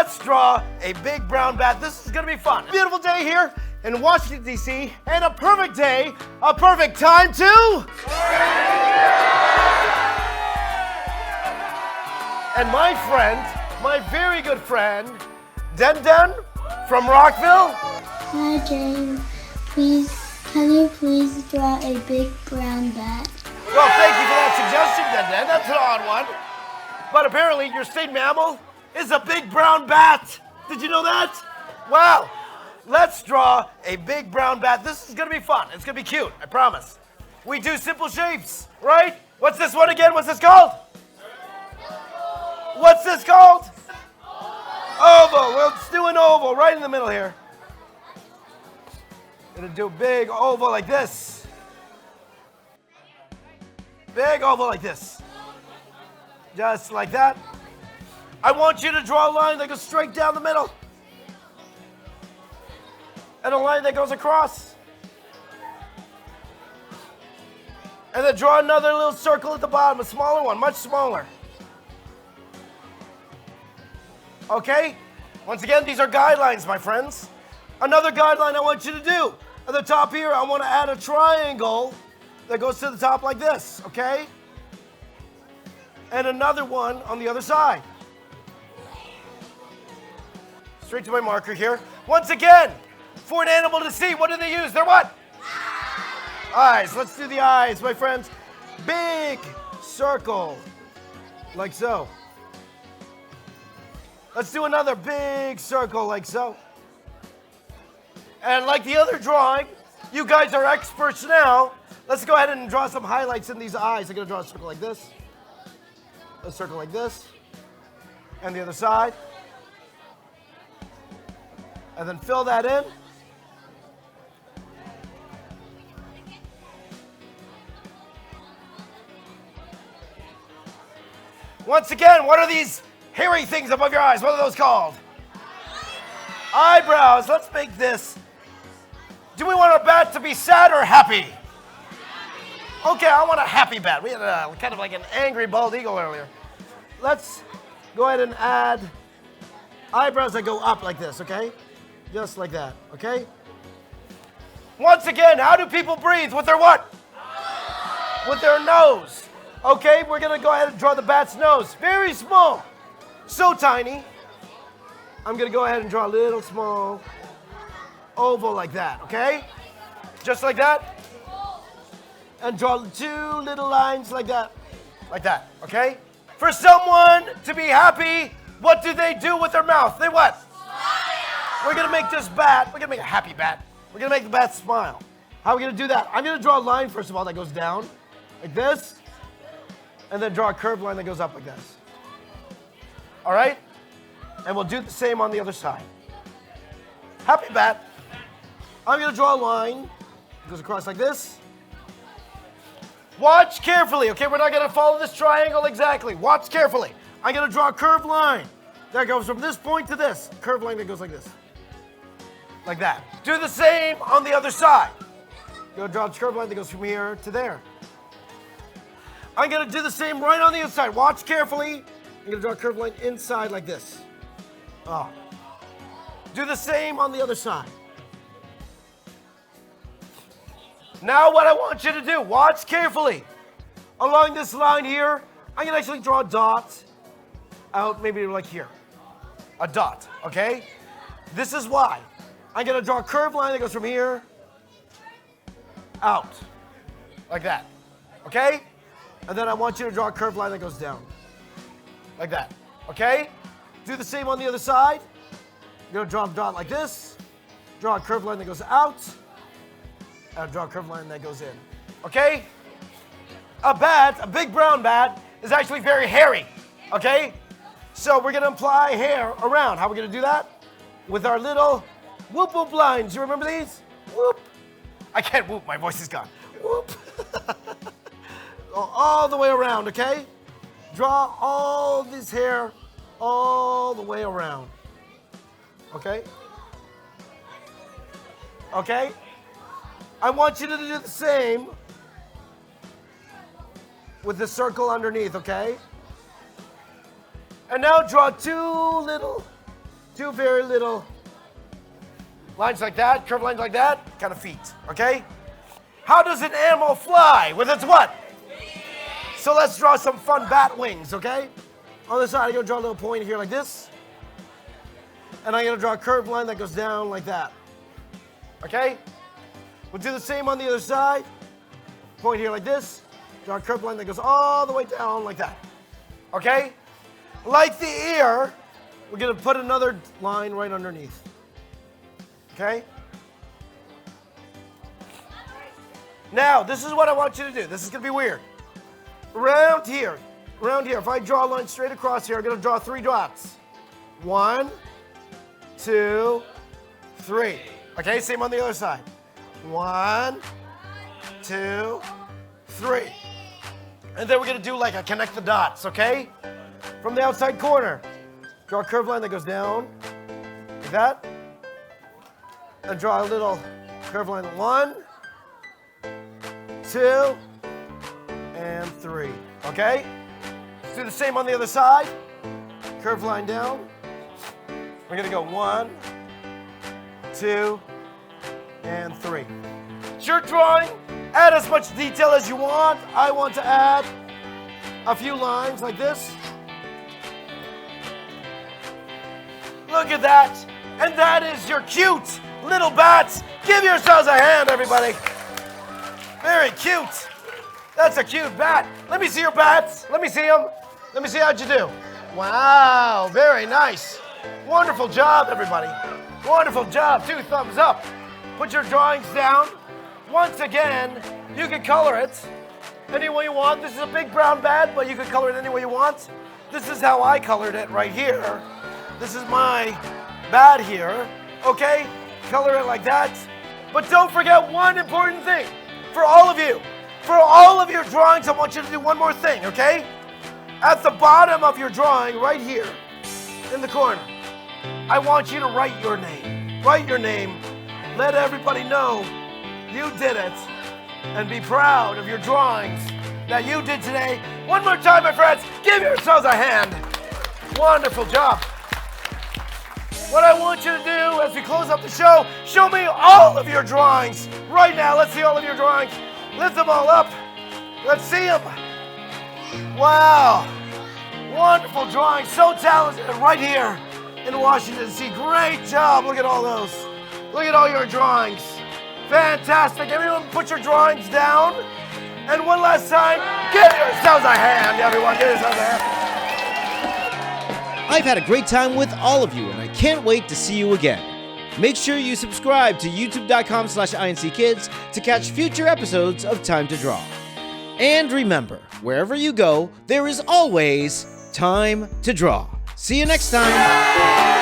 let's draw a big brown bat. This is gonna be fun. Beautiful day here in Washington, D.C. and a perfect day, a perfect time to... And my friend, my very good friend, Den from Rockville. Hi, Jane. Can you please draw a big brown bat? Well, thank you for that suggestion, Den. That's an odd one. But apparently your state mammal is a big brown bat. Did you know that? Wow. Let's draw a big brown bat. This is going to be fun. It's going to be cute, I promise. We do simple shapes, right? What's this one again? What's this called? What's this called? Oval. Let's do an oval right in the middle here. Gonna do a big oval like this. Big oval like this. Just like that. I want you to draw a line that goes straight down the middle. And a line that goes across. And then draw another little circle at the bottom, a smaller one, much smaller. Okay? Once again, these are guidelines, my friends. Another guideline I want you to do. At the top here, I want to add a triangle that goes to the top like this, okay? And another one on the other side. Straight to my marker here. Once again, for an animal to see, what do they use? They're what? Eyes. Let's do the eyes, my friends. Big circle, like so. Let's do another big circle like so. And like the other drawing, you guys are experts now. Let's go ahead and draw some highlights in these eyes. I'm going to draw a circle like this. A circle like this. And the other side. And then fill that in. Once again, what are these hairy things above your eyes? What are those called? Eyebrows. Let's make this. Do we want our bat to be sad or happy? Okay, I want a happy bat. We had kind of like an angry bald eagle earlier. Let's go ahead and add eyebrows that go up like this, okay? Just like that, okay? Once again, how do people breathe? With their what? With their nose. Okay, we're going to go ahead and draw the bat's nose. Very small. So tiny. I'm going to go ahead and draw a little small oval like that, okay? Just like that. And draw two little lines like that. Like that, okay? For someone to be happy, what do they do with their mouth? They what? Smile. We're going to make this bat, we're going to make a happy bat. We're going to make the bat smile. How are we going to do that? I'm going to draw a line, first of all, that goes down like this. And then draw a curved line that goes up like this. All right? And we'll do the same on the other side. Happy bat. I'm going to draw a line that goes across like this. Watch carefully, okay? We're not going to follow this triangle exactly. Watch carefully. I'm going to draw a curved line that goes from this point to this. Curved line that goes like this. Like that. Do the same on the other side. You're going to draw a curved line that goes from here to there. I'm going to do the same right on the inside. Watch carefully. I'm going to draw a curved line inside like this. Oh. Do the same on the other side. Now what I want you to do, watch carefully. Along this line here, I'm going to actually draw a dot out maybe like here. A dot, okay? This is why. I'm going to draw a curved line that goes from here out. Like that, okay? And then I want you to draw a curved line that goes down. Like that, okay? Do the same on the other side. You're going to draw a dot like this. Draw a curved line that goes out. And draw a curved line that goes in. Okay? A bat, a big brown bat, is actually very hairy. Okay? So we're going to apply hair around. How are we going to do that? With our little whoop whoop lines. You remember these? Whoop. I can't whoop. My voice is gone. Whoop. All the way around, okay? Draw all this hair all the way around. Okay? Okay? I want you to do the same with the circle underneath, okay? And now draw two little two very little lines like that, curved lines like that, kind of feet, okay? How does an animal fly? With its what? So let's draw some fun bat wings, okay? On the side, I'm gonna draw a little point here like this. And I'm gonna draw a curved line that goes down like that. Okay? We'll do the same on the other side. Point here like this. Draw a curved line that goes all the way down like that. Okay? Like the ear, we're gonna put another line right underneath. Okay? Now, this is what I want you to do. This is gonna be weird. Around here, if I draw a line straight across here, I'm gonna draw 3 dots. 1, 2, 3. Okay, same on the other side. 1, 2, 3. And then we're gonna do like a connect the dots, okay? From the outside corner, draw a curved line that goes down, like that. And draw a little curved line, 1, 2, and 3, okay? Let's do the same on the other side. Curved line down. We're gonna go 1, 2, and 3. It's your drawing. Add as much detail as you want. I want to add a few lines like this. Look at that. And that is your cute little bats. Give yourselves a hand, everybody. Very cute. That's a cute bat. Let me see your bats. Let me see them. Let me see how'd you do. Wow, very nice. Wonderful job, everybody. Wonderful job. 2 thumbs up. Put your drawings down. Once again, you can color it any way you want. This is a big brown bat, but you can color it any way you want. This is how I colored it right here. This is my bat here. Okay? Color it like that. But don't forget one important thing. For all of you, for all of your drawings, I want you to do one more thing, okay? At the bottom of your drawing, right here, in the corner, I want you to write your name. Write your name. Let everybody know you did it. And be proud of your drawings that you did today. One more time, my friends. Give yourselves a hand. Wonderful job. What I want you to do as we close up the show, show me all of your drawings. Right now, let's see all of your drawings. Lift them all up. Let's see them. Wow. Wonderful drawing. So talented right here in Washington, D.C. Great job. Look at all those. Look at all your drawings. Fantastic. Everyone put your drawings down. And one last time, give yourselves a hand, everyone. Give yourselves a hand. I've had a great time with all of you, and I can't wait to see you again. Make sure you subscribe to youtube.com/INCkids to catch future episodes of Time to Draw. And remember, wherever you go, there is always time to draw. See you next time.